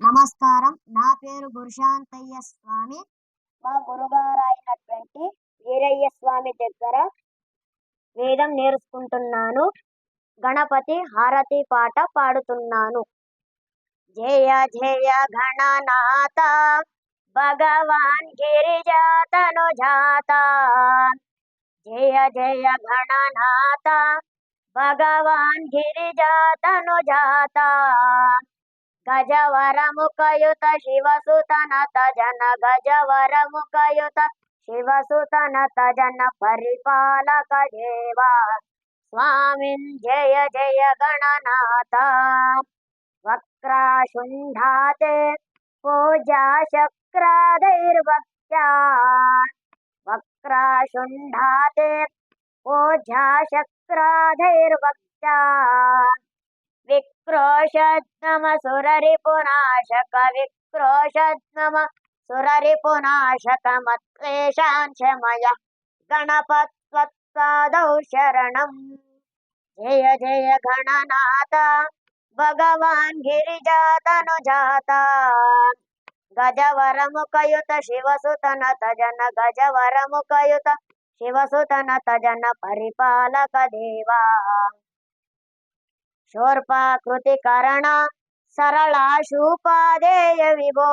నమస్కారం. నా పేరు గురుశాంతయ్య స్వామి. మా గురుగారైనటువంటి వీరయ్య స్వామి దగ్గర వేదం నేర్చుకుంటున్నాను. గణపతి హారతి పాట పాడుతున్నాను. జయ జయ గణనాథ భగవాన్ గిరిజాతనుజాత. జయ జయ గణనాథ భగవాన్ గిరిజాతనుజాత. గజవరముఖయుత శివసుతనత జన గజవరముఖయుత శివసుతనత జన పరిపాలక దేవా స్వామిన్ జయ జయ గణనాథ. వక్రాశుంఢాతే పూజా శక్రాదైర్భక్త్యా. వక్రాశుంఢాతే పూజా శక్రాదైర్భక్త్యా. విక్రోషద్నమ సురరిపునాశక విక్రోషద్నమ సురరిపునాశక మత్వేషాంశమయ గణపత్వత్పాదౌ శరణం. జయ జయ గణనాథ భగవాన్ గిరిజాతనుజాత. గజవరముఖయుత శివసుతనత జన గజవరముఖయుత శివసుతనత జన పరిపాలక దేవా. శూర్పాకృతికరణ సరళాశూపాదేయ విభో.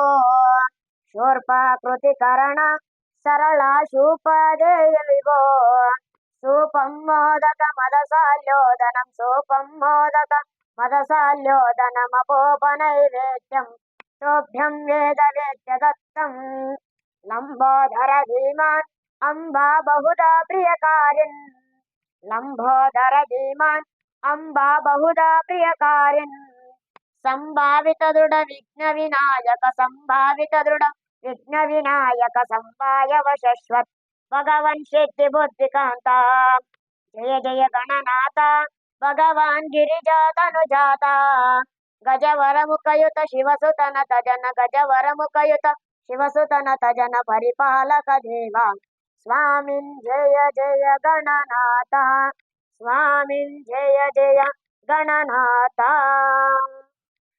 శూర్పాకృతికరణ సరళాశూపాదేయ విభో. సూపం మోదక మదసాల్యోదనం సూపం మోదక మదసాల్యోదనమపోపనైవేద్యం తోభ్యం వేద వేద్య దత్తం. లంబోదర ధీమాన్ అంబా బహుదా ప్రియకారిన్. లంబోదర ధీమాన్ అంబా బహుదా ప్రియకారిన్. సంభావిత దృఢ విఘ్న వినాయక సంభావిత దృఢ విఘ్న వినాయక సంభాయవ శశ్వత్ భగవన్ సిద్ధి బుద్ధికాంత. జయ జయ గణనాథ భగవాన్ గిరిజాతనుజాత. గజవరముఖయుత శివసుతనత జన గజవరముఖయుత శివసుతనత జన పరిపాలక దేవా స్వామిన్ జయ జయ గణనాథ. స్వామిన్ జయ జయ గణనాథ.